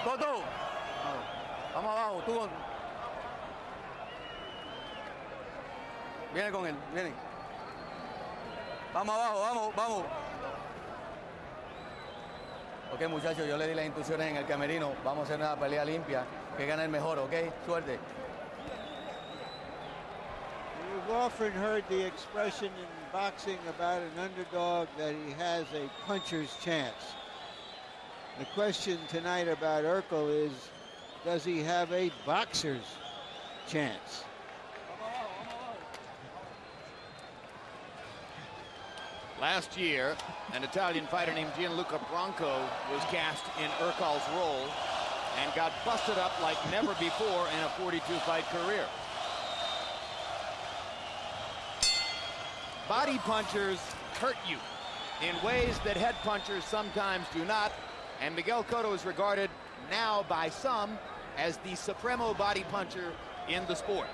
Cotto. Vamos abajo, tú. Viene con él, viene. Vamos abajo, vamos, vamos. Ok, muchachos, yo le di las instrucciones en el camerino. Vamos a hacer una pelea limpia. Que gane el mejor, ok? Suerte. You've often heard the expression in boxing about an underdog that he has a puncher's chance. The question tonight about Urkal is, does he have a boxer's chance? Last year, an Italian fighter named Gianluca Branco was cast in Urkal's role and got busted up like never before in a 42-fight career. Body punchers hurt you in ways that head punchers sometimes do not, and Miguel Cotto is regarded now by some as the supremo body puncher in the sport.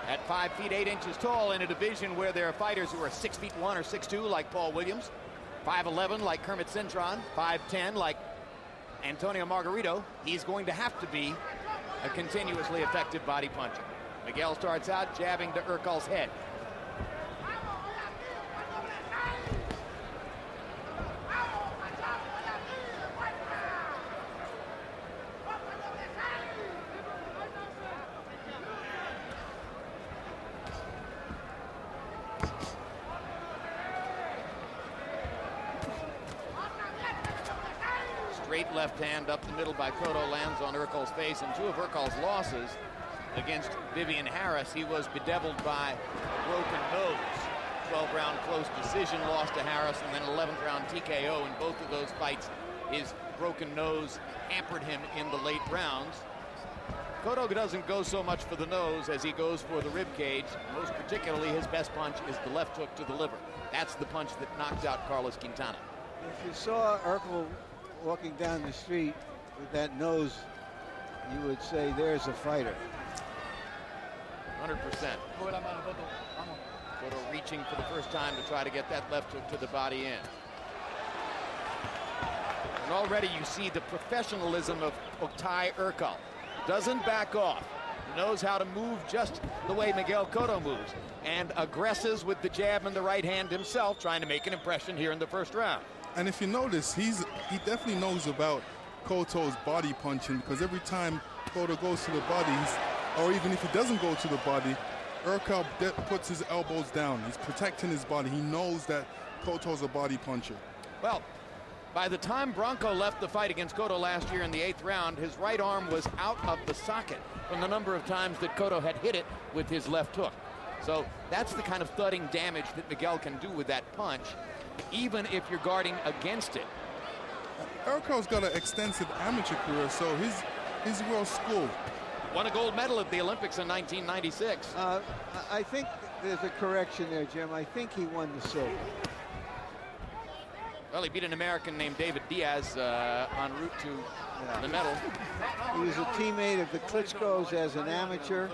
At 5 feet 8 inches tall in a division where there are fighters who are 6 feet 1 or 6'2", like Paul Williams, 5'11", like Kermit Cintron, 5'10", like Antonio Margarito, he's going to have to be a continuously effective body puncher. Miguel starts out jabbing to Urkal's head. Straight left hand up the middle by Cotto lands on Urkal's face, and two of Urkal's losses against Vivian Harris, he was bedeviled by a broken nose. 12-round close decision loss to Harris, and then 11th round TKO. In both of those fights, his broken nose hampered him in the late rounds. Cotto doesn't go so much for the nose as he goes for the rib cage. Most particularly, his best punch is the left hook to the liver. That's the punch that knocked out Carlos Quintana. If you saw Urkal walking down the street with that nose, you would say there's a fighter. 100%. Cotto reaching for the first time to try to get that left hook to the body end. And already you see the professionalism of Oktay Urkal. Doesn't back off. Knows how to move just the way Miguel Cotto moves. And aggresses with the jab and the right hand himself, trying to make an impression here in the first round. And if you notice, he definitely knows about Cotto's body punching, because every time Cotto goes to the body, or even if he doesn't go to the body, Urkal puts his elbows down. He's protecting his body. He knows that Cotto's a body puncher. Well, by the time Branco left the fight against Cotto last year in the 8th round, his right arm was out of the socket from the number of times that Cotto had hit it with his left hook. So that's the kind of thudding damage that Miguel can do with that punch, even if you're guarding against it. Urkal's got an extensive amateur career, so he's well schooled. Won a gold medal at the Olympics in 1996. I think there's a correction there, Jim. I think he won the silver. Well, he beat an American named David Diaz en route to the medal. He was a teammate of the Klitschko's as an amateur.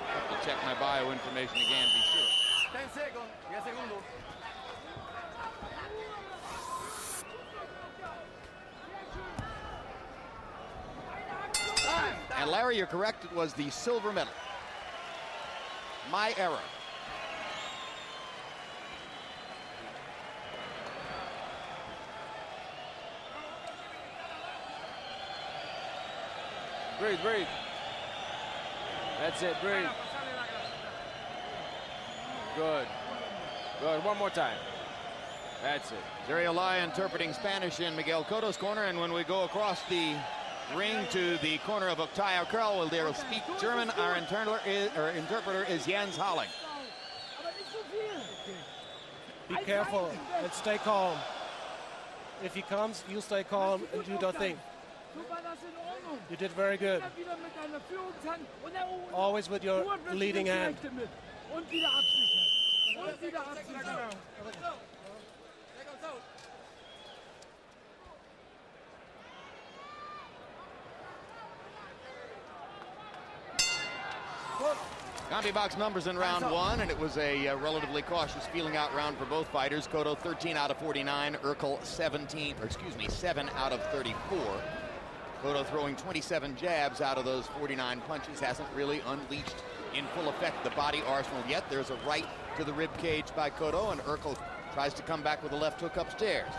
Have to check my bio information again, be sure. 10 seconds, 10 segundos. And Larry, you're correct, it was the silver medal. My error. Breathe, breathe. That's it, breathe. Good. Good, one more time. That's it. Sergio Laya interpreting Spanish in Miguel Cotto's corner, and when we go across the ring to the corner of Oktay Urkal, well, they'll speak German. Our interpreter is Jens Holling. Be careful and stay calm. If he comes, you stay calm and do your thing. You did very good. Always with your leading hand. CompuBox numbers in round one, and it was a relatively cautious feeling out round for both fighters. Cotto 13 out of 49, Urkal 7 out of 34. Cotto throwing 27 jabs out of those 49 punches, hasn't really unleashed in full effect the body arsenal yet. There's a right to the rib cage by Cotto, and Urkal tries to come back with a left hook upstairs.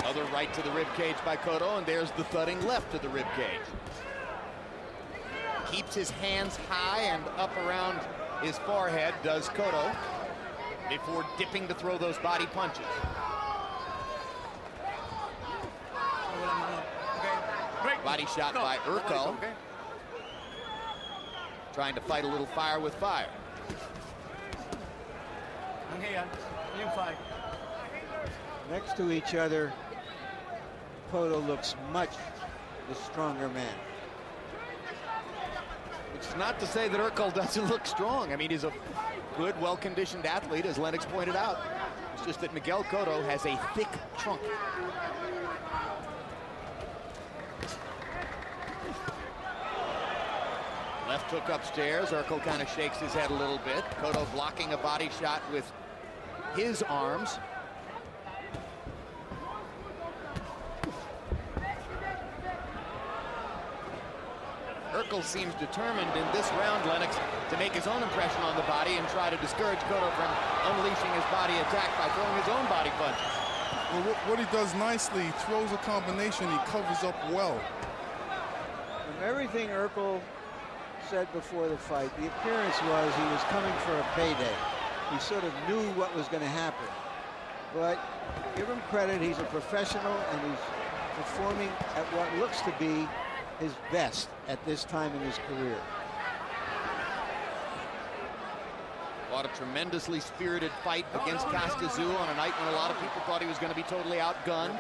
Other right to the rib cage by Cotto, and there's the thudding left to the rib cage. Keeps his hands high and up around his forehead, does Cotto, before dipping to throw those body punches. Body shot by Urkal. Trying to fight a little fire with fire. Next to each other, Cotto looks much the stronger man. It's not to say that Urkal doesn't look strong. I mean, he's a good, well-conditioned athlete, as Lennox pointed out. It's just that Miguel Cotto has a thick trunk. Left hook upstairs. Urkal kind of shakes his head a little bit. Cotto blocking a body shot with his arms. Urkal seems determined in this round, Lennox, to make his own impression on the body and try to discourage Cotto from unleashing his body attack by throwing his own body punches. Well, what he does nicely, he throws a combination, he covers up well. From everything Urkal said before the fight, the appearance was he was coming for a payday. He sort of knew what was going to happen. But give him credit, he's a professional and he's performing at what looks to be his best at this time in his career. Fought a tremendously spirited fight against Castazoo on a night when a lot of people thought he was going to be totally outgunned.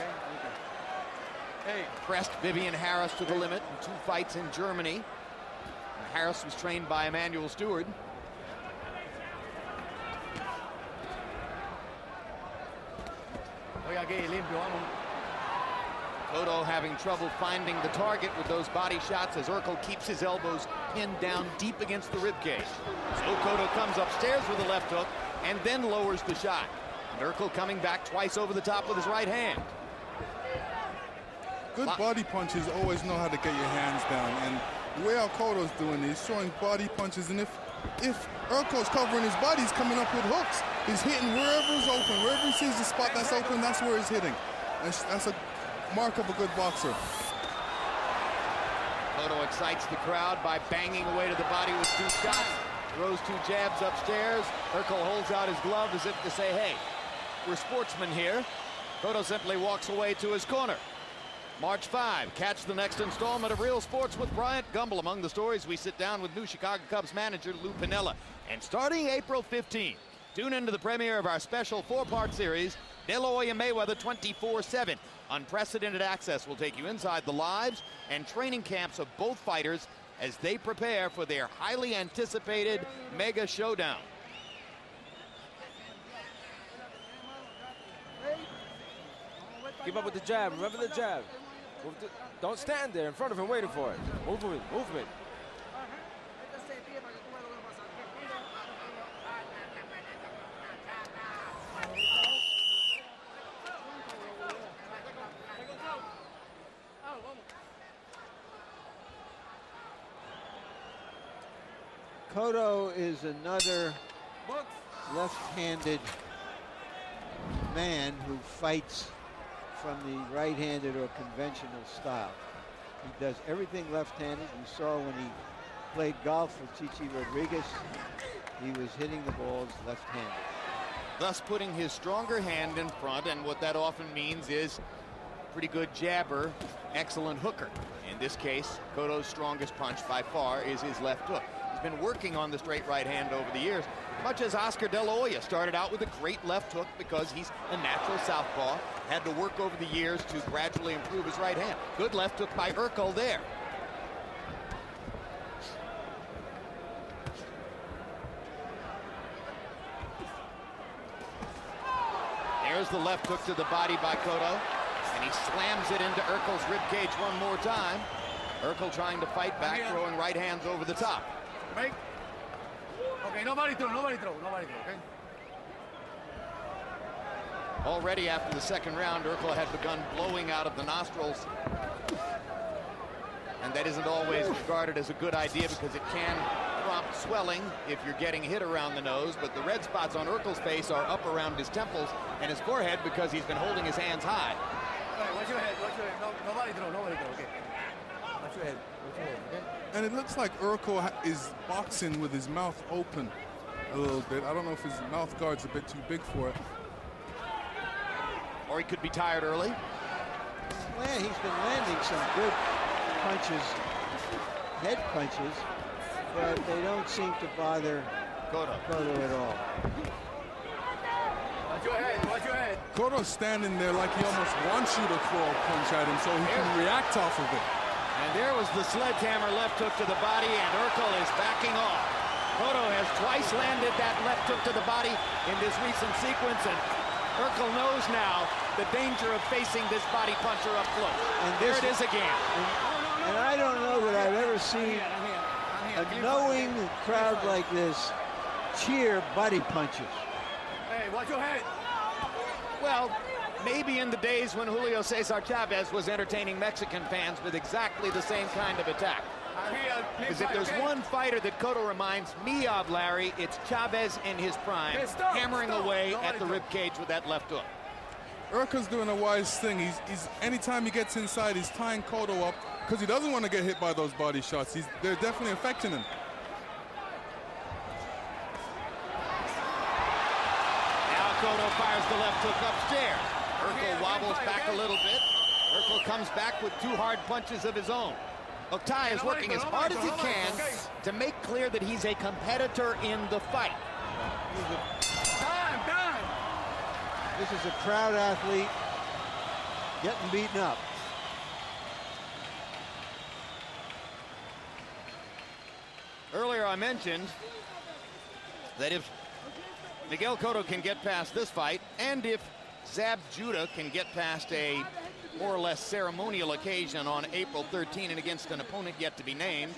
Pressed Vivian Harris to the limit in 2 fights in Germany. And Harris was trained by Emmanuel Stewart. Cotto having trouble finding the target with those body shots as Urkal keeps his elbows pinned down deep against the ribcage. So Cotto comes upstairs with a left hook and then lowers the shot. And Urkal coming back twice over the top with his right hand. Good body punches always know how to get your hands down, and the way Cotto's doing it, he's throwing body punches, and if Urkal's covering his body, he's coming up with hooks. He's hitting wherever's open. Wherever he sees the spot that's open, that's where he's hitting. That's a mark of a good boxer. Cotto excites the crowd by banging away to the body with 2 shots. Throws 2 jabs upstairs. Urkal holds out his glove as if to say, hey, we're sportsmen here. Cotto simply walks away to his corner. March 5, catch the next installment of Real Sports with Bryant Gumbel. Among the stories, we sit down with new Chicago Cubs manager Lou Piniella. And starting April 15th, tune into the premiere of our special 4-part series, De La Hoya Mayweather 24/7. Unprecedented access will take you inside the lives and training camps of both fighters as they prepare for their highly anticipated mega showdown. Keep up with the jab. Remember the jab. Don't stand there in front of him waiting for it. Movement, movement. Cotto is another left-handed man who fights from the right-handed or conventional style. He does everything left-handed. You saw when he played golf with Chichi Rodriguez, he was hitting the balls left-handed. Thus putting his stronger hand in front, and what that often means is pretty good jabber, excellent hooker. In this case, Cotto's strongest punch by far is his left hook. He's been working on the straight right hand over the years, much as Oscar De La Hoya started out with a great left hook because he's a natural southpaw, had to work over the years to gradually improve his right hand. Good left hook by Urkal there. There's the left hook to the body by Cotto, and he slams it into Urkal's ribcage one more time. Urkal trying to fight back, throwing right hands over the top. Break. Okay, nobody throw, okay? Already after the second round, Urkal had begun blowing out of the nostrils. And that isn't always regarded as a good idea because it can prompt swelling if you're getting hit around the nose. But the red spots on Urkal's face are up around his temples and his forehead because he's been holding his hands high. All right, watch your head, no, nobody throw, okay? Watch your head, okay? And it looks like Urkal is boxing with his mouth open a little bit. I don't know if his mouth guard's a bit too big for it. Or he could be tired early. Well, he's been landing some good punches, head punches, but they don't seem to bother Cotto at all. Watch your head. Cotto's standing there like he almost wants you to throw a punch at him so he can react off of it. And there was the sledgehammer left hook to the body, and Urkal is backing off. Cotto has twice landed that left hook to the body in this recent sequence, and Urkal knows now the danger of facing this body puncher up close. And there it is again. And I don't know that I've ever seen a knowing crowd like this cheer body punches. Hey, watch your head. Well, maybe in the days when Julio Cesar Chavez was entertaining Mexican fans with exactly the same kind of attack. Because if there's one fighter that Cotto reminds me of, Larry, it's Chavez in his prime, hammering away at the ribcage with that left hook. Urkal's doing a wise thing. He's anytime he gets inside, he's tying Cotto up because he doesn't want to get hit by those body shots. They're definitely affecting him. Now Cotto fires the left hook upstairs. Urkal wobbles back a little bit. Urkal comes back with two hard punches of his own. Oktay is working as hard as he can to make clear that he's a competitor in the fight. Time. This is a proud athlete getting beaten up. Earlier I mentioned that if Miguel Cotto can get past this fight, and if Zab Judah can get past a more or less ceremonial occasion on April 13 and against an opponent yet to be named,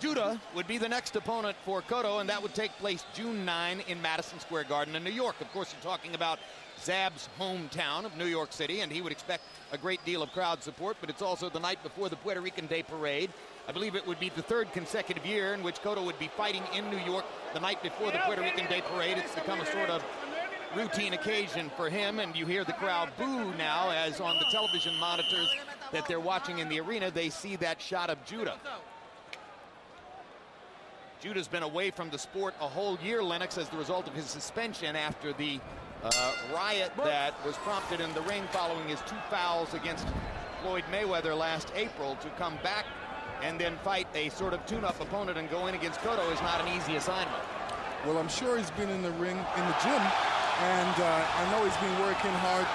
Judah would be the next opponent for Cotto, and that would take place June 9 in Madison Square Garden in New York. Of course, you're talking about Zab's hometown of New York City, and he would expect a great deal of crowd support, but it's also the night before the Puerto Rican Day Parade. I believe it would be the third consecutive year in which Cotto would be fighting in New York the night before the Puerto Rican Day Parade. It's become a sort of routine occasion for him, and you hear the crowd boo now as on the television monitors that they're watching in the arena, they see that shot of Judah. Judah's been away from the sport a whole year, Lennox, as the result of his suspension after the riot that was prompted in the ring following his 2 fouls against Floyd Mayweather last April. To come back and then fight a sort of tune-up opponent and go in against Cotto is not an easy assignment. Well, I'm sure he's been in the ring, in the gym, and I know he's been working hard,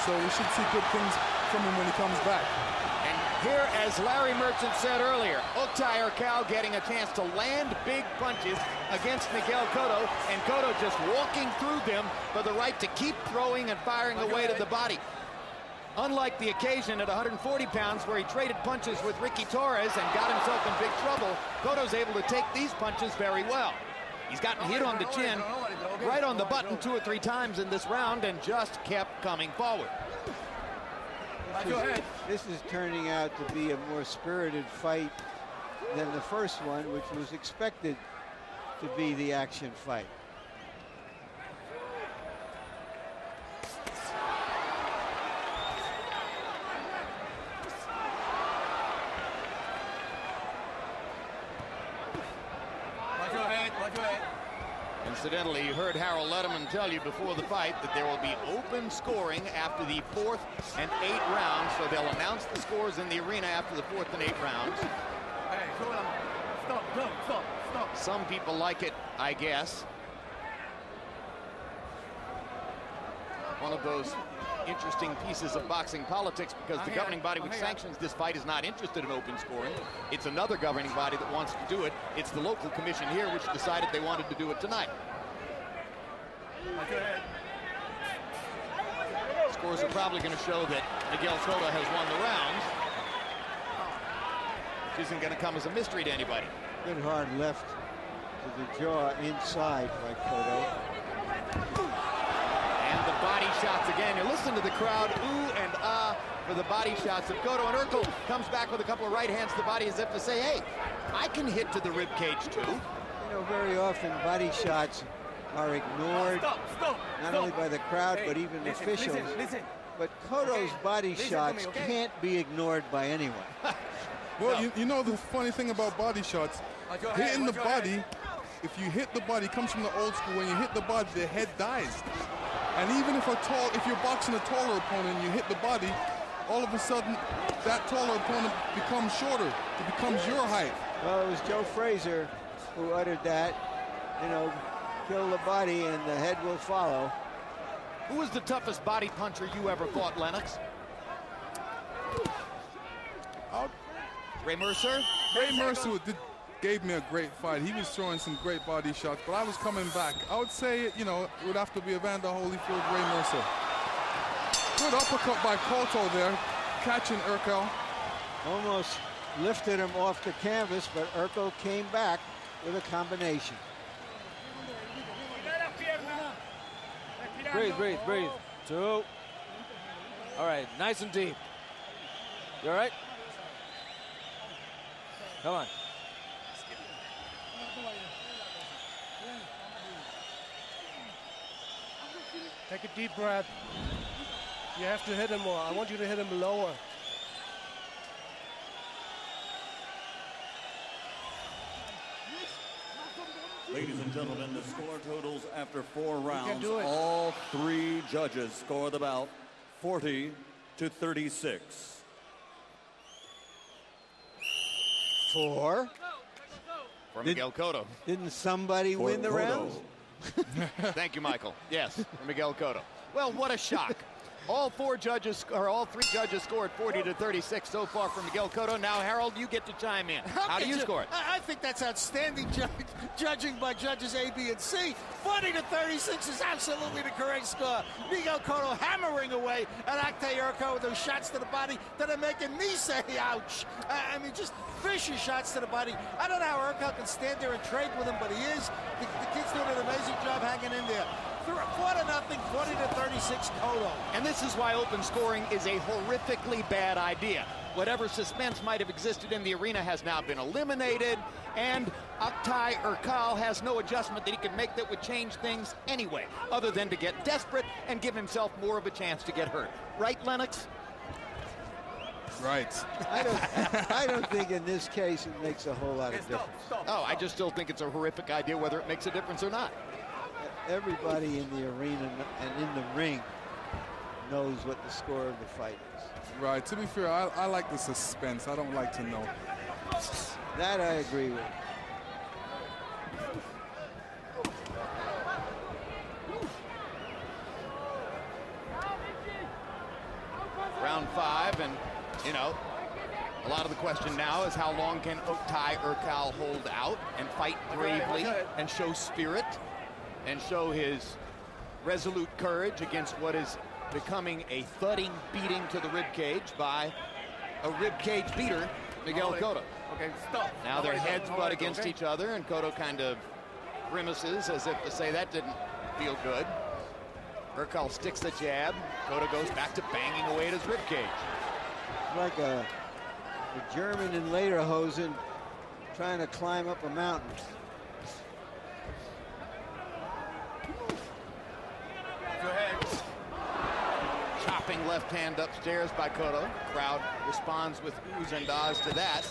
so we should see good things from him when he comes back. And here, as Larry Merchant said earlier, Oktay Urkal getting a chance to land big punches against Miguel Cotto, and Cotto just walking through them for the right to keep throwing and firing away to the body. Unlike the occasion at 140 pounds where he traded punches with Ricky Torres and got himself in big trouble, Cotto's able to take these punches very well. He's gotten hit on the chin, right on the button 2 or 3 times in this round, and just kept coming forward. This is turning out to be a more spirited fight than the first one, which was expected to be the action fight. Incidentally, you heard Harold Letterman tell you before the fight that there will be open scoring after the 4th and 8th rounds, so they'll announce the scores in the arena after the 4th and 8th rounds. Hey, stop. Some people like it, I guess. One of those interesting pieces of boxing politics, because the governing body which sanctions this fight is not interested in open scoring. It's another governing body that wants to do it. It's the local commission here which decided they wanted to do it tonight. Scores are probably going to show that Miguel Cotto has won the round, which isn't going to come as a mystery to anybody. Good hard left to the jaw inside by Cotto. And the body shots again. You listen to the crowd, ooh and ah, for the body shots of Cotto. And Urkal comes back with a couple of right hands to the body as if to say, hey, I can hit to the rib cage too. You know, very often body shots are ignored, not only by the crowd, but even officials. But Cotto's body shots can't be ignored by anyone. Well, you know the funny thing about body shots, hitting the body, if you hit the body, it comes from the old school, when you hit the body, the head dies. And even if you're boxing a taller opponent and you hit the body, all of a sudden, that taller opponent becomes shorter. It becomes your height. Well, it was Joe Frazier who uttered that, you know, kill the body and the head will follow. Who was the toughest body puncher you ever fought, Lennox? Ray Mercer? Ray Mercer gave me a great fight. He was throwing some great body shots, but I was coming back. I would say, you know, it would have to be Evander Holyfield, Ray Mercer. Good uppercut by Cotto there, catching Urkal. Almost lifted him off the canvas, but Urkal came back with a combination. Breathe, breathe, breathe. 2. All right, nice and deep. You all right? Come on. Take a deep breath. You have to hit him more. I want you to hit him lower. Ladies and gentlemen, the score totals after 4 rounds. do it. All 3 judges score the bout 40-36. For Miguel Cotto. Didn't somebody win the rounds? Thank you, Michael. Yes, for Miguel Cotto. Well, what a shock. All 3 judges scored 40-36 so far for Miguel Cotto. Now, Harold, you get to chime in. How do you score it? I think that's outstanding judging by judges A, B, and C. 40-36 is absolutely the correct score. Miguel Cotto hammering away at Oktay Urkal with those shots to the body that are making me say, ouch. I mean, just vicious shots to the body. I don't know how Urkal can stand there and trade with him, but he is. The kid's doing an amazing job hanging in there. 4-0, 40-36 Cotto. And this is why open scoring is a horrifically bad idea. Whatever suspense might have existed in the arena has now been eliminated, and Oktay Urkal has no adjustment that he can make that would change things anyway, other than to get desperate and give himself more of a chance to get hurt. Right, Lennox? Right. I don't think in this case it makes a whole lot of difference. Oh, I just still think it's a horrific idea whether it makes a difference or not. Everybody in the arena and in the ring knows what the score of the fight is. Right. To be fair, I like the suspense. I don't like to know. That I agree with. Round 5, and, you know, a lot of the question now is how long can Oktay Urkal hold out and fight bravely and show spirit and show his resolute courage against what is becoming a thudding beating to the ribcage by a ribcage beater, Miguel Cotto. Okay, stop. Now their heads butt against each other, and Cotto kind of grimaces as if to say that didn't feel good. Urkal sticks the jab. Cotto goes back to banging away at his ribcage. Like a German in Lederhosen trying to climb up a mountain. Chopping left hand upstairs by Cotto. Crowd responds with oohs and ahs to that.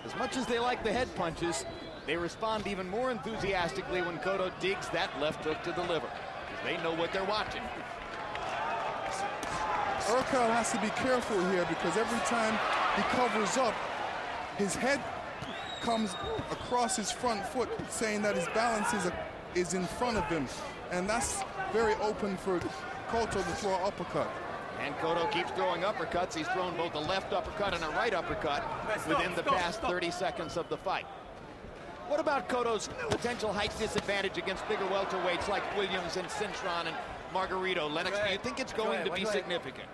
As much as they like the head punches, they respond even more enthusiastically when Cotto digs that left hook to the liver. They know what they're watching. Urkal has to be careful here because every time he covers up, his head comes across his front foot, saying that his balance is in front of him. And that's very open for Cotto to throw an uppercut. And Cotto keeps throwing uppercuts. He's thrown both a left uppercut and a right uppercut within the past 30 seconds of the fight. What about Cotto's potential height disadvantage against bigger welterweights like Williams and Cintron and Margarito? Lennox, do you think it's going to be significant?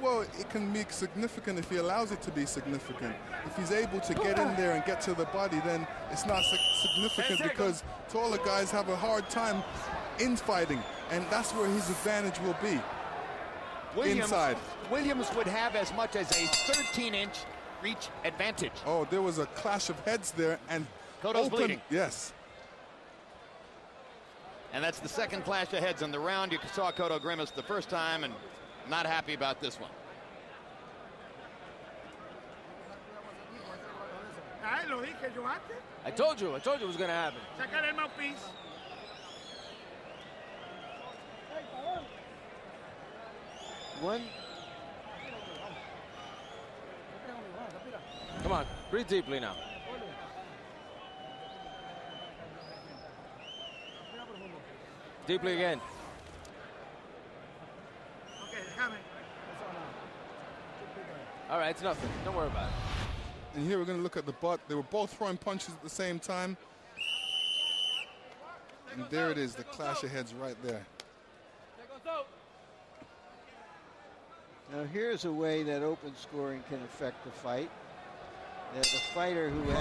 Well, it can be significant if he allows it to be significant. If he's able to get in there and get to the body, then it's not significant, because taller guys have a hard time in fighting, and that's where his advantage will be. Inside. Williams would have as much as a 13-inch reach advantage. Oh, there was a clash of heads there, and Cotto's bleeding. Yes. And that's the second clash of heads in the round. You saw Cotto grimace the first time, and not happy about this one. I told you it was going to happen. One. Come on, breathe deeply now. Deeply again. All right, it's nothing. Don't worry about it. And here we're going to look at the butt. They were both throwing punches at the same time. And there it is, the clash of heads right there. Now here's a way that open scoring can affect the fight. That the fighter whose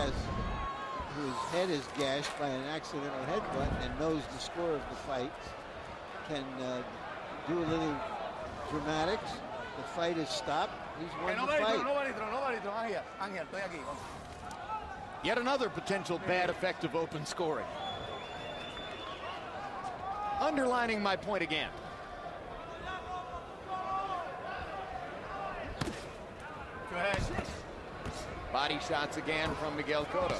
head is gashed by an accidental headbutt and knows the score of the fight can do a little dramatics. The fight is stopped. He's won the fight. Yet another potential bad effect of open scoring. Underlining my point again. Go ahead. Body shots again from Miguel Cotto.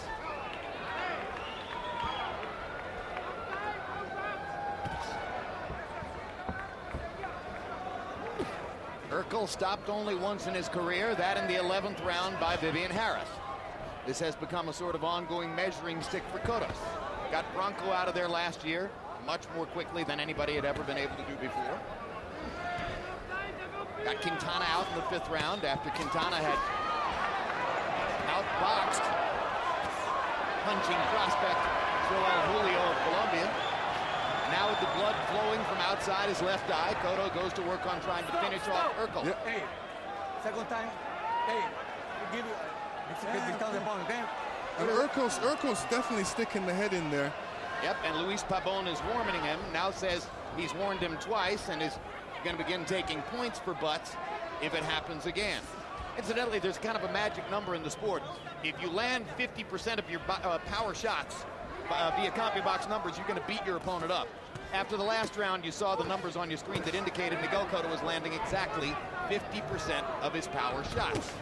Urkal stopped only once in his career, that in the 11th round by Vivian Harris. This has become a sort of ongoing measuring stick for Cotto. Got Bronco out of there last year much more quickly than anybody had ever been able to do before. Got Quintana out in the 5th round after Quintana had outboxed punching prospect Joel Julio of Colombia. Now with the blood flowing from outside his left eye, Cotto goes to work on trying to finish off Urkal. Yep. Hey, second time. Hey, give you. And Urkal's definitely sticking the head in there. Yep, and Luis Pabon is warning him. Now says he's warned him twice and is going to begin taking points for butts if it happens again. Incidentally, there's kind of a magic number in the sport. If you land 50% of your power shots via CompuBox numbers, you're going to beat your opponent up. After the last round, you saw the numbers on your screen that indicated Miguel Cotto was landing exactly 50% of his power shots.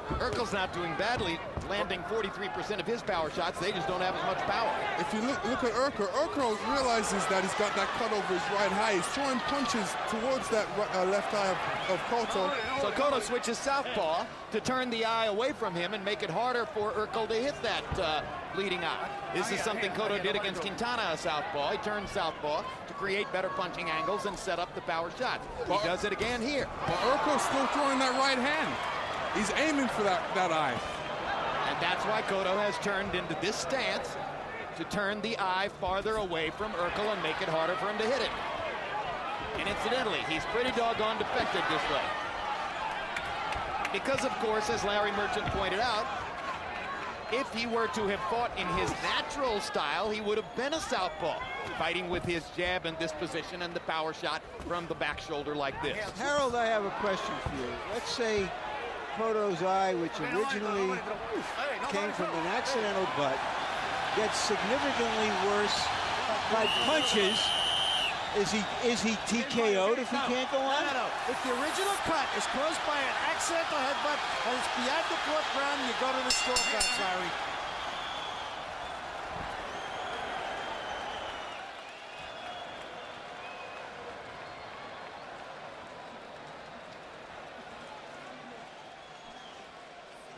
Urkal's not doing badly, landing 43% of his power shots. They just don't have as much power. If you look at Urkal realizes that he's got that cut over his right eye. He's throwing punches towards that left eye of Cotto. So Cotto switches southpaw to turn the eye away from him and make it harder for Urkal to hit that bleeding eye. This is something Cotto did against Quintana, a southpaw. He turned southpaw to create better punching angles and set up the power shots. He does it again here. But Urkal's still throwing that right hand. He's aiming for that eye. And that's why Cotto has turned into this stance to turn the eye farther away from Urkal and make it harder for him to hit it. And incidentally, he's pretty doggone defective this way. Because, of course, as Larry Merchant pointed out, if he were to have fought in his natural style, he would have been a southpaw, fighting with his jab in this position and the power shot from the back shoulder like this. Harold, I have a question for you. Let's say Cotto's eye, which originally came from an accidental butt, gets significantly worse by punches. Is he TKO'd if he can't go on? No. If the original cut is caused by an accidental headbutt and it's beyond the 4th round, you go to the scorecards, Larry.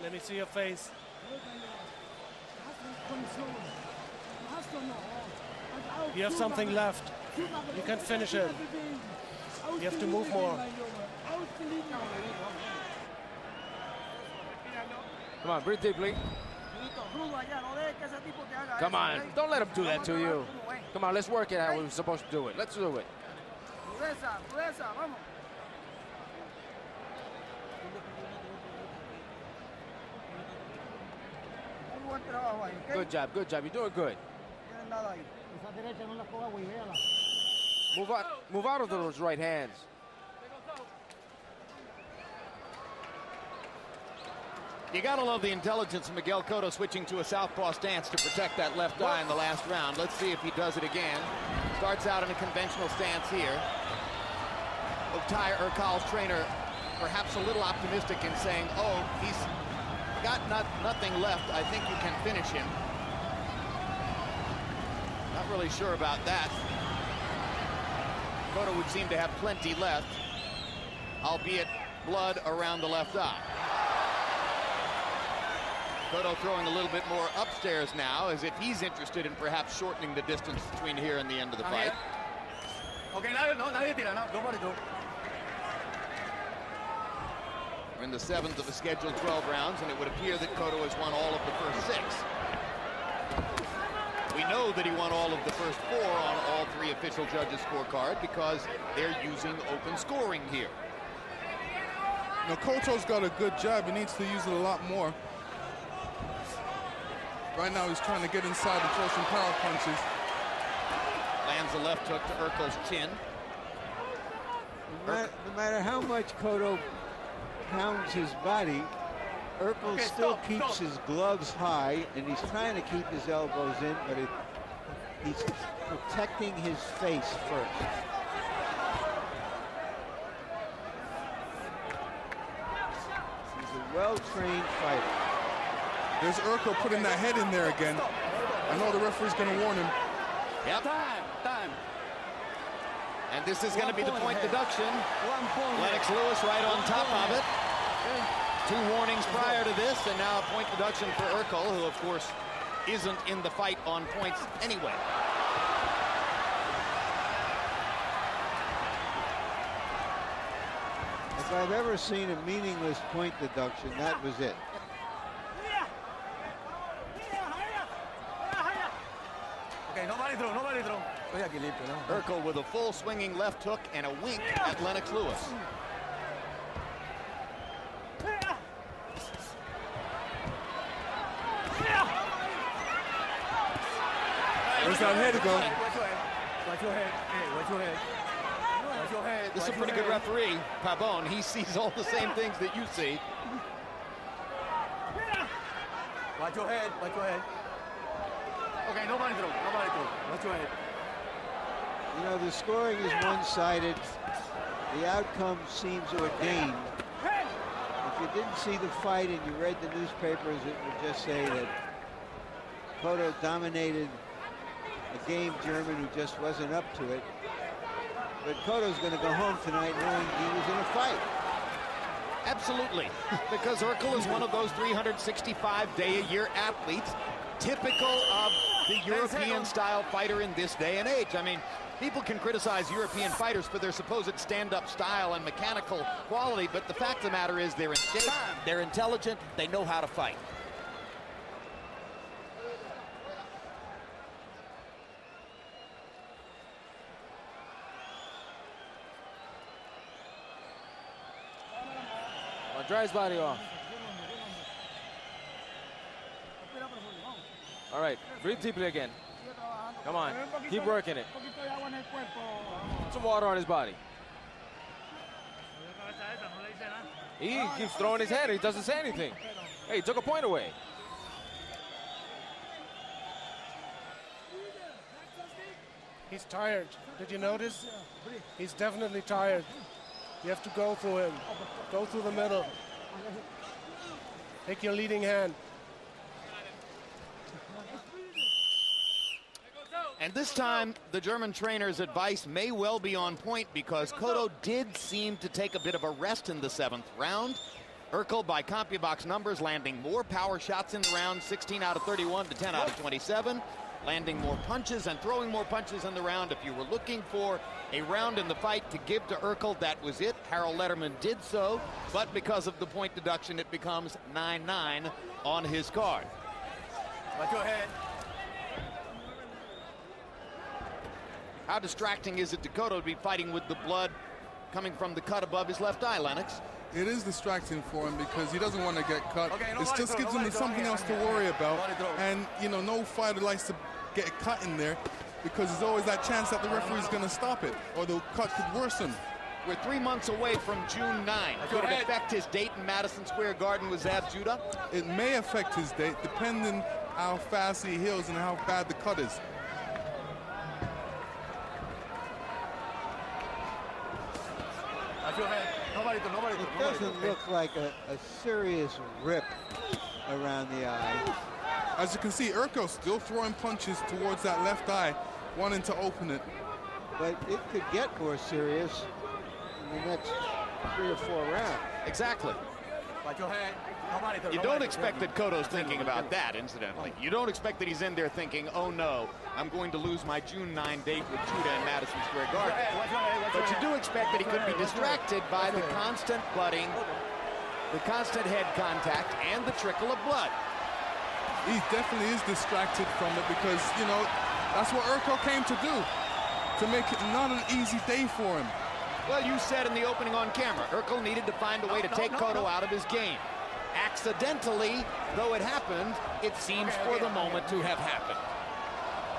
Let me see your face. You have something left. You can finish it. You have to move more. Come on, breathe deeply. Come on, don't let him do that to you. Come on, let's work it how we're supposed to do it. Let's do it. Good job, good job. You're doing good. Move out of those right hands. You gotta love the intelligence of Miguel Cotto switching to a southpaw stance to protect that left eye in the last round. Let's see if he does it again. Starts out in a conventional stance here. Oktay Urkal's trainer perhaps a little optimistic in saying, oh, he's got nothing left. I think you can finish him. Not really sure about that. Cotto would seem to have plenty left, albeit blood around the left eye. Cotto throwing a little bit more upstairs now, as if he's interested in perhaps shortening the distance between here and the end of the fight. Okay, nadie tira, nobody do. We're in the 7th of the scheduled 12 rounds, and it would appear that Cotto has won all of the first 6. We know that he won all of the first 4 on all 3 official judges' scorecard because they're using open scoring here. Now, Cotto's got a good jab. He needs to use it a lot more. Right now, he's trying to get inside and throw some power punches. Lands a left hook to Urkal's chin. No matter how much Cotto pounds his body, Urkel still keeps his gloves high, and he's trying to keep his elbows in, but he's protecting his face first. He's a well-trained fighter. There's Urkel putting that head in there again. I know the referee's going to warn him. Yep. Time. And this is going to be the point deduction. Lennox Lewis right on top of it. 2 warnings prior to this, and now a point deduction for Urkel, who, of course, isn't in the fight on points anyway. If I've ever seen a meaningless point deduction, that was it. Okay, nobody throw. Estoy aquí limpio, ¿no? Urkel with a full swinging left hook and a wink at Lennox Lewis. Where's that head to go? Watch your head. Hey, watch your head. Watch your head. This is a pretty good referee, Pavone. He sees all the same things that you see. Watch your head. Okay, nobody throw. Watch your head. You know, the scoring is one-sided. The outcome seems ordained. If you didn't see the fight and you read the newspapers, it would just say that Cotto dominated a game German who just wasn't up to it. But Cotto's going to go home tonight knowing he was in a fight. Absolutely, because Urkel is one of those 365-day-a-year athletes, typical of the European-style fighter in this day and age. I mean, people can criticize European fighters for their supposed stand-up style and mechanical quality, but the fact of the matter is they're in shape, they're intelligent, they know how to fight. Dry his body off. All right, breathe deeply again. Come on, keep working it. Put some water on his body. He keeps throwing his head, he doesn't say anything. Hey, he took a point away. He's tired. Did you notice? He's definitely tired. You have to go through him. Go through the middle. Take your leading hand. And this time, the German trainer's advice may well be on point because Cotto did seem to take a bit of a rest in the 7th round. Urkel, by CompuBox numbers, landing more power shots in the round, 16 out of 31 to 10 out of 27. Landing more punches and throwing more punches in the round. If you were looking for a round in the fight to give to Urkel, that was it. Harold Letterman did so, but because of the point deduction, it becomes 9-9 on his card. Watch your head. How distracting is it to Cotto to be fighting with the blood coming from the cut above his left eye, Lennox? It is distracting for him because he doesn't want to get cut. Okay, it just gives him something else to worry about. And, you know, no fighter likes to get cut in there because there's always that chance that the referee's going to stop it or the cut could worsen. We're 3 months away from June 9. Could it affect his date in Madison Square Garden with Zab Judah? It may affect his date depending how fast he heals and how bad the cut is. It doesn't look like a serious rip around the eye. As you can see, Urkel still throwing punches towards that left eye, wanting to open it. But it could get more serious in the next 3 or 4 rounds. Exactly. You don't expect that Cotto's thinking about that, incidentally. You don't expect that he's in there thinking, oh no, I'm going to lose my June 9 date with Judah in Madison Square Garden. But you do expect that he could be distracted by the constant butting, the constant head contact, and the trickle of blood. He definitely is distracted from it because, you know, that's what Urkel came to do, to make it not an easy day for him. Well, you said in the opening on camera, Urkel needed to find a way to take Cotto out of his game. Accidentally, though it happened, it seems for the moment to have happened.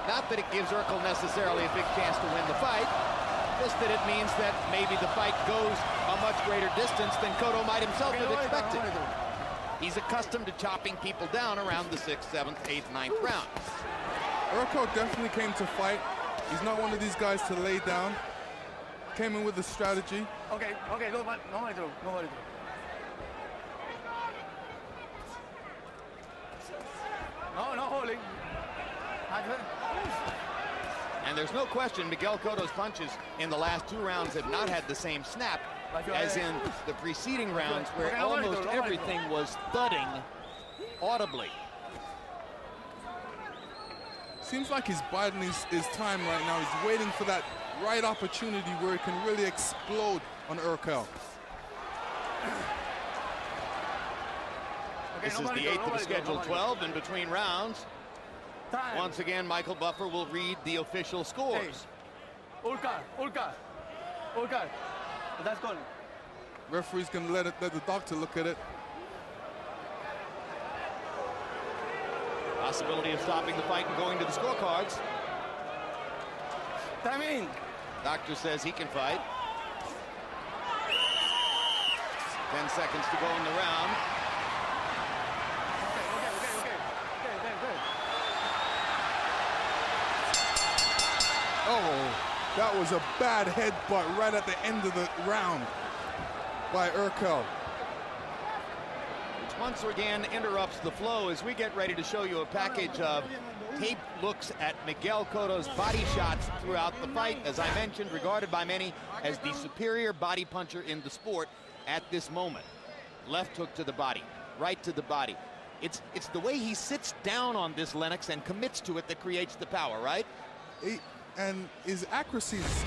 Not that it gives Urkel necessarily a big chance to win the fight, just that it means that maybe the fight goes a much greater distance than Cotto might himself have expected. He's accustomed to chopping people down around the 6th, 7th, 8th, 9th round. Urkel definitely came to fight. He's not one of these guys to lay down. Came in with a strategy. Okay, nobody through. No holding. And there's no question Miguel Cotto's punches in the last 2 rounds have not had the same snap as in the preceding rounds, where almost everything was thudding audibly. Seems like he's biding his time right now. He's waiting for that right opportunity where he can really explode on Urkel. This is the 8th of the scheduled 12 in between rounds. Once again, Michael Buffer will read the official scores. Urkal. That's gone. Referee's going to let the doctor look at it. Possibility of stopping the fight and going to the scorecards. Timing. Doctor says he can fight. 10 seconds to go in the round. Oh, that was a bad headbutt right at the end of the round by Urkel. Which once again interrupts the flow as we get ready to show you a package of tape looks at Miguel Cotto's body shots throughout the fight. As I mentioned, regarded by many as the superior body puncher in the sport at this moment. Left hook to the body, right to the body. It's the way he sits down on this, Lennox, and commits to it that creates the power, right? And his accuracy is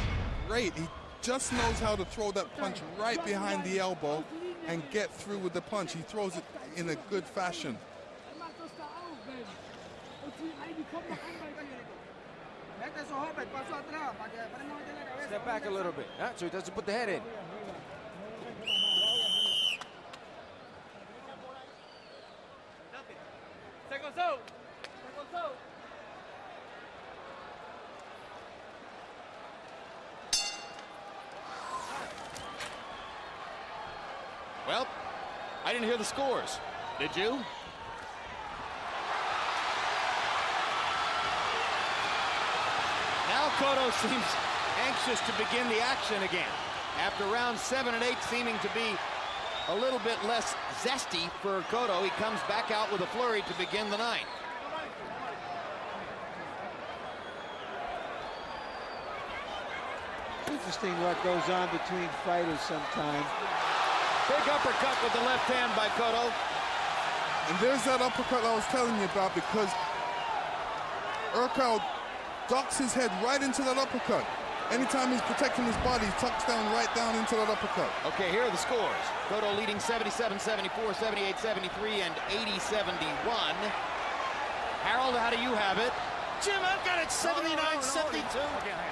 great. He just knows how to throw that punch right behind the elbow and get through with the punch. He throws it in a good fashion. Step back a little bit, so he doesn't put the head in. Well, I didn't hear the scores. Did you? Now Cotto seems anxious to begin the action again. After rounds 7 and 8 seeming to be a little bit less zesty for Cotto, he comes back out with a flurry to begin the 9th. Interesting what goes on between fighters sometimes. Big uppercut with the left hand by Cotto. And there's that uppercut I was telling you about, because Urkel ducks his head right into that uppercut. Anytime he's protecting his body, he tucks down right down into that uppercut. Okay, here are the scores. Cotto leading 77-74, 78-73, and 80-71. Harold, how do you have it? Jim, I've got it 79-72.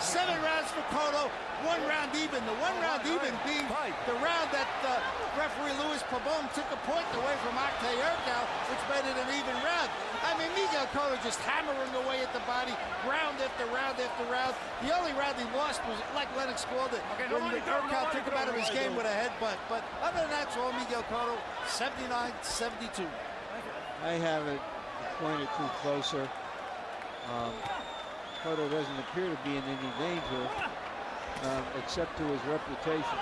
7 rounds for Cotto, 1 round even. The 1 round even being the round that referee Luis Pabon took a point away from Oktay Urkal, which made it an even round. I mean, Miguel Cotto just hammering away at the body, round after round after round. The only round he lost was, like Lennox called it, when Urkal took him out of his game with a headbutt. But other than that, it's all Miguel Cotto, 79-72. I have it a point or two closer. Cotto doesn't appear to be in any danger, except to his reputation.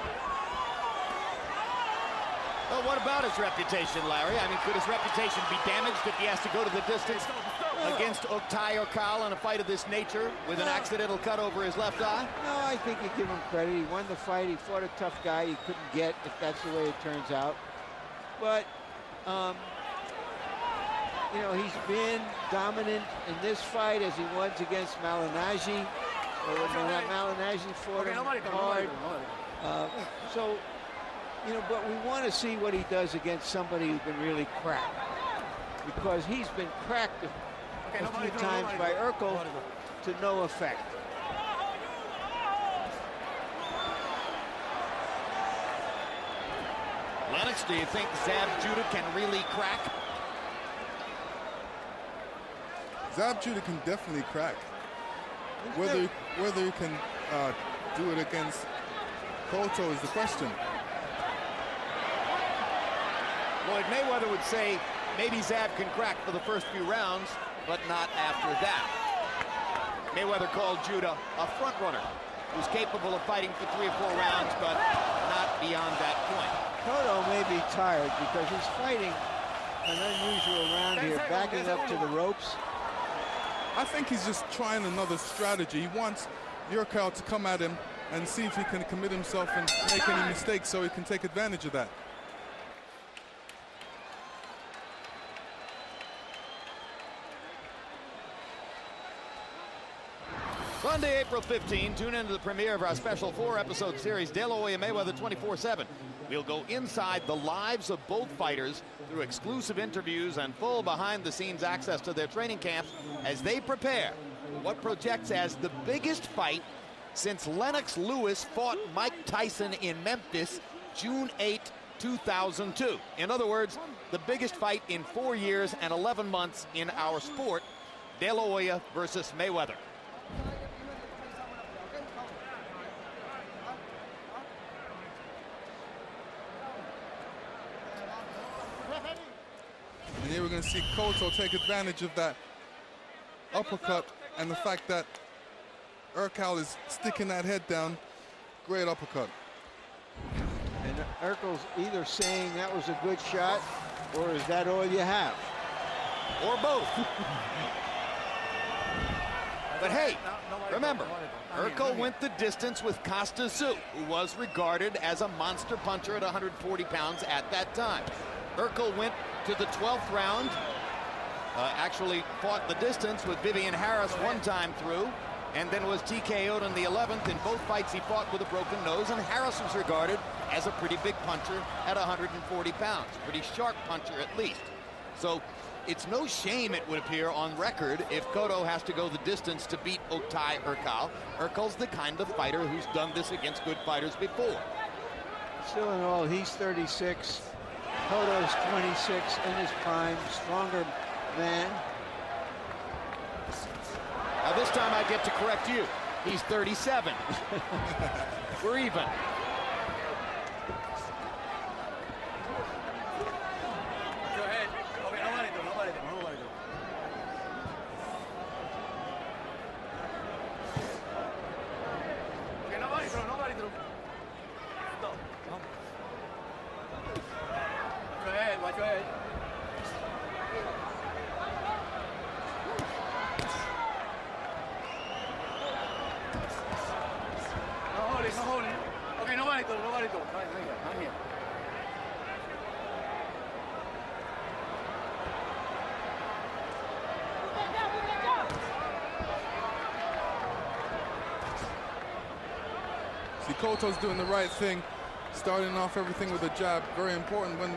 Well, what about his reputation, Larry? I mean, could his reputation be damaged if he has to go to the distance against Oktay Urkal in a fight of this nature with an accidental cut over his left eye? No, I think you give him credit. He won the fight. He fought a tough guy he couldn't get, if that's the way it turns out. But, you know, he's been dominant in this fight as he was against Malignaggi. Malignaggi fought him hard. So, you know, but we want to see what he does against somebody who can really crack. Because he's been cracked a few times by Urkal to no effect. Lennox, do you think Zab Judah can really crack? Zab Judah can definitely crack. Whether he can do it against Cotto is the question. Lloyd Mayweather would say maybe Zab can crack for the first few rounds, but not after that. Mayweather called Judah a front runner who's capable of fighting for 3 or 4 rounds, but not beyond that point. Cotto may be tired because he's fighting an unusual round here, backing up to the ropes. I think he's just trying another strategy. He wants Urkal to come at him and see if he can commit himself and make any mistakes so he can take advantage of that. Sunday, April 15, tune into the premiere of our special 4-episode series, De La Hoya Mayweather 24/7. We'll go inside the lives of both fighters through exclusive interviews and full behind-the-scenes access to their training camps as they prepare for what projects as the biggest fight since Lennox Lewis fought Mike Tyson in Memphis, June 8, 2002. In other words, the biggest fight in 4 years and 11 months in our sport, De La Hoya versus Mayweather. And here we're going to see Cotto take advantage of that uppercut and the fact that Urkal is sticking that head down. Great uppercut. And Urkal's either saying that was a good shot, or is that all you have? Or both. But hey, remember, Urkal went the distance with Costa Tszyu, who was regarded as a monster puncher at 140 pounds at that time. Urkal went to the 12th round, actually fought the distance with Vivian Harris one time through, and then was TKO'd in the 11th. In both fights, he fought with a broken nose, and Harris was regarded as a pretty big puncher at 140 pounds. Pretty sharp puncher, at least. So it's no shame, it would appear, on record if Cotto has to go the distance to beat Oktay Urkal. Urkal's the kind of fighter who's done this against good fighters before. Still in all, he's 36. Cotto's 26 in his prime, stronger man. Now this time I get to correct you. He's 37. We're even. Go ahead. Okay, nobody do. Okay, nobody do. Stop. Go ahead, watch your head. No holding. Okay, nobody do. Not here. See, Cotto's doing the right thing, starting off everything with a jab. Very important when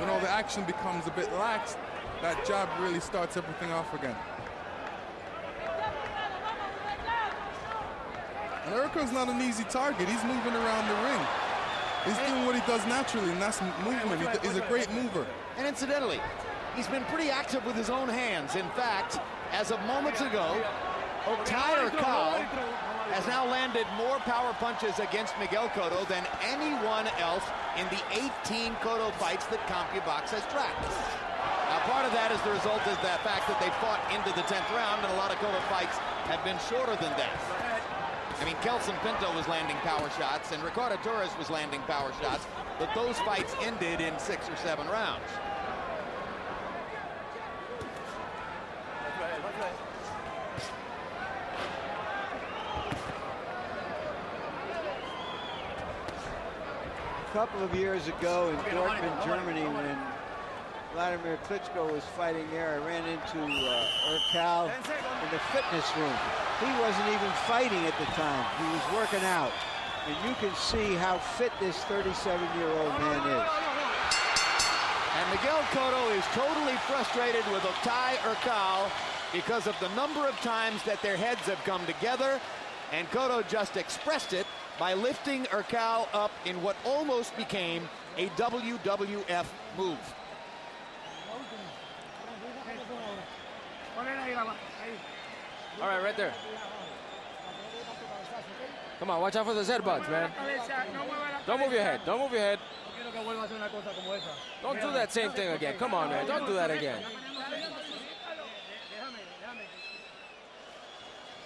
all the action becomes a bit lax. that jab really starts everything off again. And Urkal's not an easy target. He's moving around the ring. He's doing what he does naturally, and that's movement. He's a great mover. And incidentally, he's been pretty active with his own hands. In fact, as of moments ago, Oktay Urkal has now landed more power punches against Miguel Cotto than anyone else in the 18 Cotto fights that CompuBox has tracked. Now, part of that is the result of the fact that they fought into the 10th round, and a lot of Cotto fights have been shorter than that. I mean, Kelson Pinto was landing power shots, and Ricardo Torres was landing power shots, but those fights ended in 6 or 7 rounds. A couple of years ago in Dortmund, Germany, when Vladimir Klitschko was fighting there, I ran into Urkal in the fitness room. He wasn't even fighting at the time. He was working out. And you can see how fit this 37-year-old man is. And Miguel Cotto is totally frustrated with Oktay Urkal because of the number of times that their heads have come together. And Cotto just expressed it by lifting Urkal up in what almost became a WWF move. All right, right there. Come on, watch out for those headbutts, man. Don't move your head. Don't move your head. Don't do that same thing again. Come on, man. Don't do that again.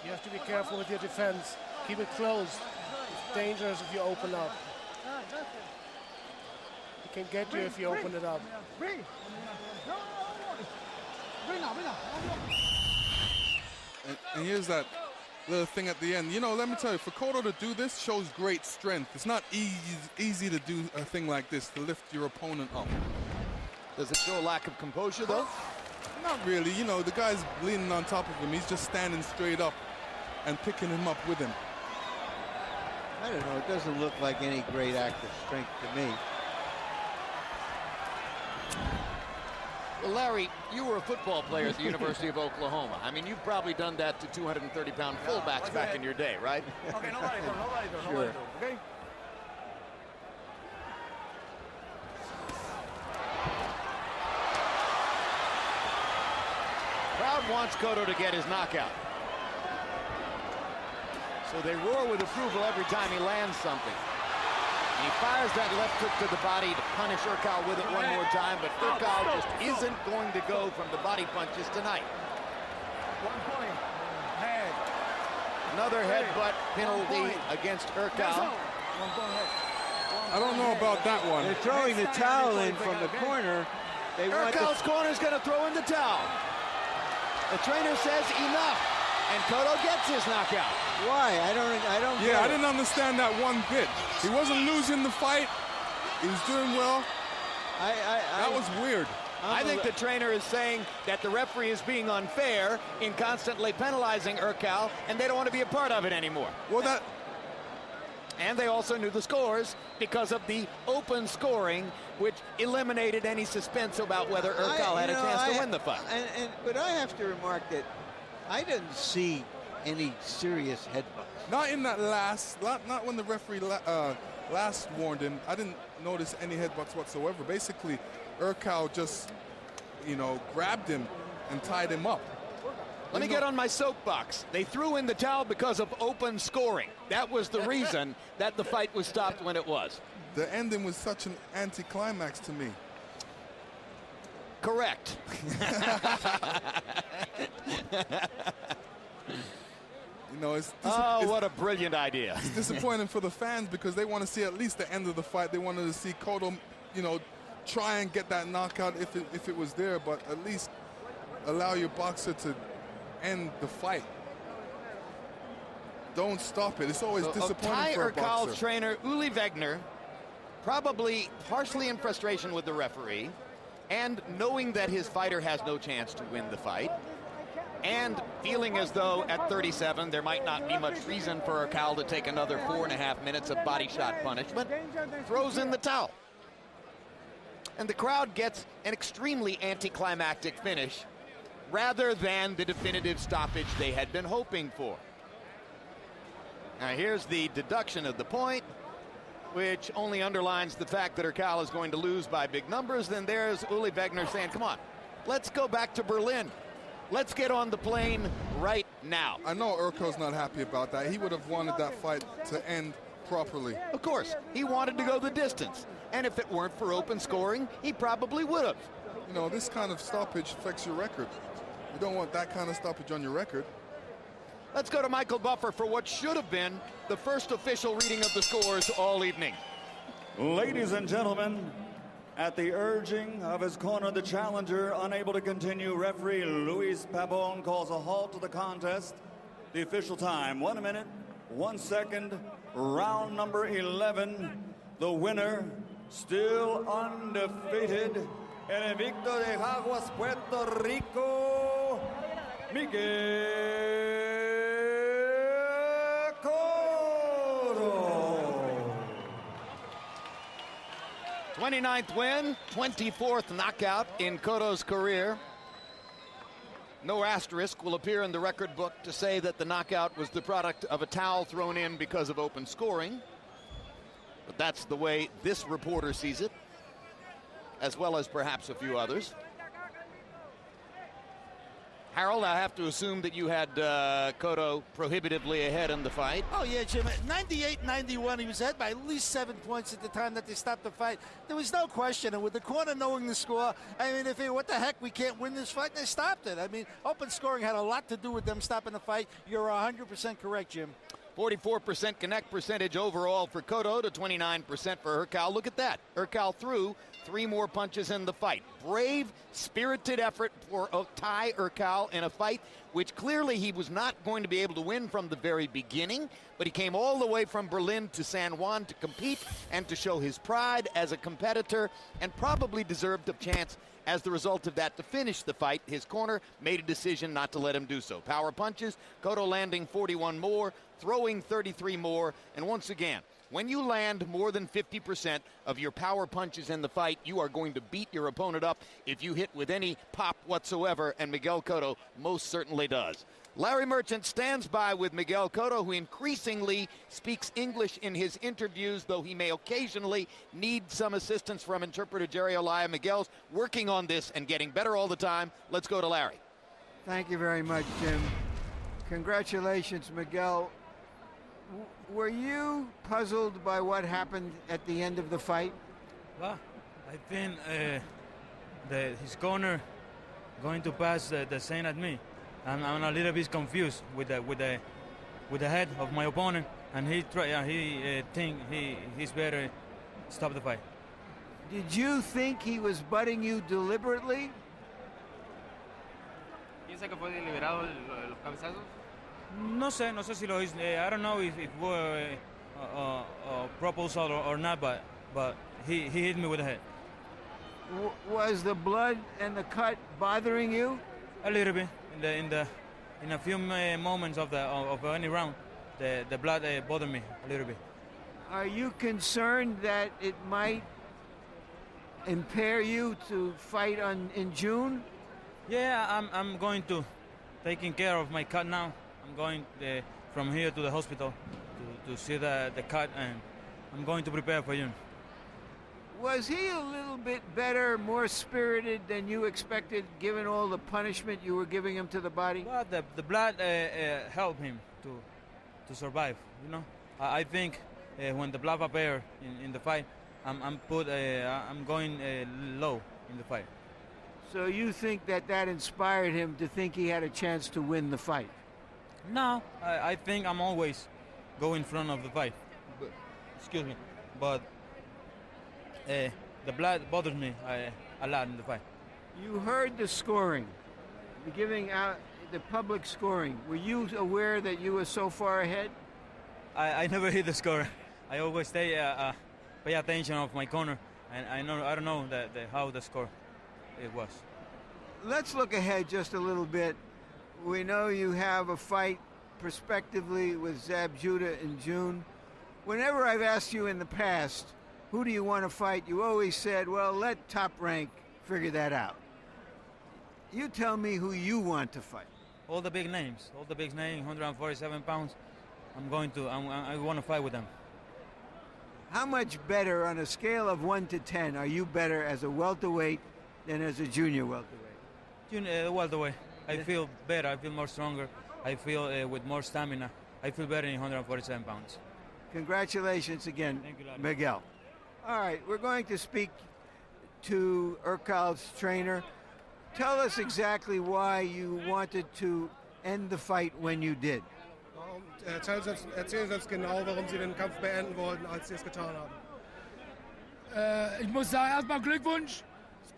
You have to be careful with your defense. Keep it closed. It's dangerous if you open up. He can get you if you open it up. And here's that little thing at the end. You know, let me tell you, for Cotto to do this shows great strength. It's not easy to do a thing like this, to lift your opponent up. Does it show a lack of composure, though? Not really. You know, the guy's leaning on top of him. He's just standing straight up and picking him up with him. I don't know. It doesn't look like any great act of strength to me. Well, Larry, you were a football player at the University of Oklahoma. I mean, you've probably done that to 230-pound fullbacks back in your day, right? Okay, nobody, Sure. Okay? Crowd wants Cotto to get his knockout. So they roar with approval every time he lands something. And he fires that left hook to the body to punish Urkal with it one more time, but Urkal just isn't going to go from the body punches tonight. 1 point. Head. Another headbutt penalty against Urkal. 1 point head. I don't know about that one. They're throwing the towel in from the corner. They want Urkal's corner's going to throw in the towel. The trainer says enough, and Cotto gets his knockout. Why? I don't Yeah, get I it. didn't understand that one bit. He wasn't losing the fight. He was doing well. That was weird. I think the trainer is saying that the referee is being unfair in constantly penalizing Urkal, and they don't want to be a part of it anymore. Well, And they also knew the scores because of the open scoring, which eliminated any suspense about whether Urkal had a chance to win the fight. But I have to remark that I didn't see any serious headbutts. not in that not when the referee last warned him. I didn't notice any headbutts whatsoever. Basically, Urkal just, you know, grabbed him and tied him up. Let me get on my soapbox. They threw in the towel because of open scoring. That was the reason that the fight was stopped when it was. The ending was such an anticlimax to me. Correct. You know, it's what a brilliant idea. It's disappointing for the fans because they want to see at least the end of the fight. They wanted to see Cotto, you know, try and get that knockout if it was there, but at least allow your boxer to end the fight. Don't stop it. It's always disappointing for a boxer. Urkal's trainer, Uli Wegner, probably partially in frustration with the referee and knowing that his fighter has no chance to win the fight and feeling as though at 37 there might not be much reason for Urkal to take another 4.5 minutes of body shot punishment, throws in the towel. And the crowd gets an extremely anticlimactic finish rather than the definitive stoppage they had been hoping for. Now here's the deduction of the point, which only underlines the fact that Urkal is going to lose by big numbers. Then there's Uli Wegner saying, come on, let's go back to Berlin. Let's get on the plane right now. I know Urkal's not happy about that. He would have wanted that fight to end properly. Of course, he wanted to go the distance. And if it weren't for open scoring, he probably would have. You know, this kind of stoppage affects your record. You don't want that kind of stoppage on your record. Let's go to Michael Buffer for what should have been the first official reading of the scores all evening. Ladies and gentlemen, at the urging of his corner, the challenger, unable to continue, referee Luis Pabon calls a halt to the contest. The official time, 1 minute, 1 second, round number 11. The winner, still undefeated, el invicto de Jaguas, Puerto Rico, Miguel Cotto. 29th win, 24th knockout in Cotto's career. No asterisk will appear in the record book to say that the knockout was the product of a towel thrown in because of open scoring. But that's the way this reporter sees it, as well as perhaps a few others. Harold, I have to assume that you had Cotto prohibitively ahead in the fight. Oh, yeah, Jim. 98-91, he was ahead by at least 7 points at the time that they stopped the fight. There was no question. And with the corner knowing the score, I mean, if they, what the heck, we can't win this fight, they stopped it. I mean, open scoring had a lot to do with them stopping the fight. You're 100% correct, Jim. 44% connect percentage overall for Cotto to 29% for Urkal. Look at that. Urkal threw 3 more punches in the fight. Brave, spirited effort for Oktay Urkal in a fight which clearly he was not going to be able to win from the very beginning, but he came all the way from Berlin to San Juan to compete and to show his pride as a competitor, and probably deserved a chance as the result of that to finish the fight. His corner made a decision not to let him do so. Power punches, Cotto landing 41 more, throwing 33 more, and once again, when you land more than 50% of your power punches in the fight, you are going to beat your opponent up if you hit with any pop whatsoever, and Miguel Cotto most certainly does. Larry Merchant stands by with Miguel Cotto, who increasingly speaks English in his interviews, though he may occasionally need some assistance from interpreter Jerry Olaya. Miguel's working on this and getting better all the time. Let's go to Larry. Thank you very much, Jim. Congratulations, Miguel. Were you puzzled by what happened at the end of the fight? Well, I think his corner going to pass the same at me. I'm a little bit confused with the head of my opponent, and he's better stop the fight. Did you think he was butting you deliberately? ¿Piensa que fue deliberado los cabezazos? No sé si lo hizo. I don't know if it were proposal or not, but he hit me with the head. Was the blood and the cut bothering you? A little bit. In a few moments of any round, the blood bothered me a little bit. Are you concerned that it might impair you to fight in June? Yeah, I'm going to taking care of my cut now. I'm going from here to the hospital to see the cut, and I'm going to prepare for June. Was he a little bit better, more spirited than you expected, given all the punishment you were giving him to the body? Well, the blood helped him to survive. You know, I think when the blood appeared in the fight, I'm going low in the fight. So you think that inspired him to think he had a chance to win the fight? No, I think I'm always go in front of the fight. Excuse me, but the blood bothers me a lot in the fight. You heard the scoring, giving out the public scoring. Were you aware that you were so far ahead? I never hit the score. I always stay pay attention of my corner, and I don't know how the score it was. Let's look ahead just a little bit. We know you have a fight prospectively with Zab Judah in June. Whenever I've asked you in the past who do you want to fight? You always said, well, let Top Rank figure that out. You tell me who you want to fight. All the big names, 147 pounds. I want to fight with them. How much better on a scale of 1 to 10 are you better as a welterweight than as a junior welterweight? Welterweight. I feel better. I feel more stronger. I feel with more stamina. I feel better in 147 pounds. Congratulations again, Thank you, Larry. Miguel. All right, we're going to speak to Urkal's trainer. Tell us exactly why you wanted to end the fight when you did. Erzählen Sie uns genau, warum Sie den Kampf beenden wollten, als Sie es getan haben. Ich muss sagen, erstmal Glückwunsch,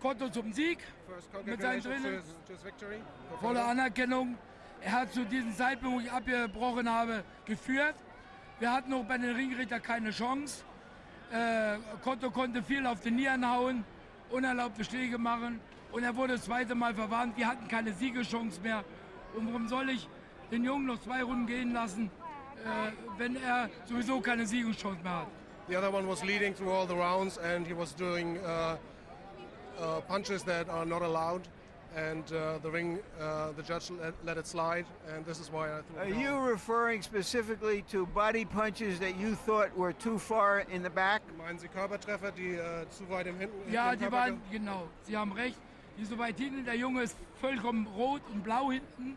Cotto zum Sieg First, mit seinem Training. to his victory. Volle Anerkennung. Er hat zu diesem Zeitpunkt, wo ich abgebrochen habe, geführt. Wir hatten noch bei den Ringrichter keine Chance. Cotto konnte viel auf den Nieren hauen, unerlaubte Schläge machen und er wurde das zweite Mal verwarnt. Wir hatten keine Siegeschance mehr. Und warum soll ich den Jungen noch 2 Runden gehen lassen, wenn er sowieso keine Siegeschance mehr hat? The other one was leading through all the rounds and he was doing punches that are not allowed. And the judge let it slide, and this is why I threw it Are you down. referring specifically to body punches that you thought were too far in the back? Meinen Sie Körpertreffer, die zu weit im Hinten? Ja, im die Körper waren, genau, Sie haben recht. Die so weit hinten, der Junge ist vollkommen rot und blau hinten.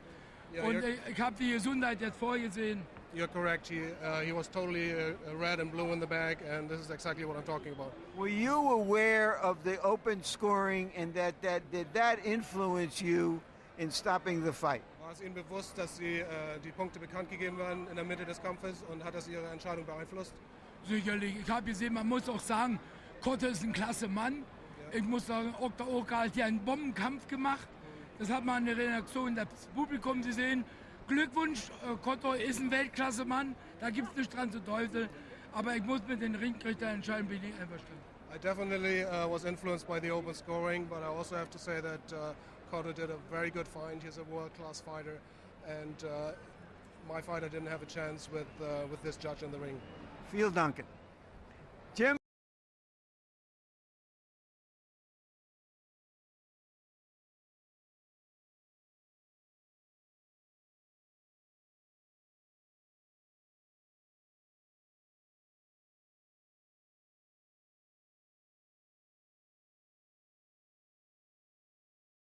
Ja, Und ich habe die Gesundheit jetzt vorgesehen. You're correct. He was totally red and blue in the back, and this is exactly what I'm talking about. Were you aware of the open scoring and did that influence you in stopping the fight? War es Ihnen bewusst, dass die Punkte bekannt gegeben werden in der Mitte des Kampfes und hat das Ihre Entscheidung beeinflusst? Sicherlich. Ich habe gesehen, man muss auch sagen, Cotto ist ein klasse Mann. Ich muss sagen, Oktay Urkal hat hier einen Bombenkampf gemacht. Das hat man in der Redaktion, das Publikum gesehen. Glückwunsch, Cotto ist ein Weltklasse-Mann, da gibt es nichts dran zu teufeln. Aber ich muss mit den Ringrichtern entscheiden, bin ich einverstanden. I definitely was influenced by the open scoring, but I also have to say that Cotto did a very good fight. He's a world-class fighter, and my fighter didn't have a chance with this judge in the ring. Vielen Dank.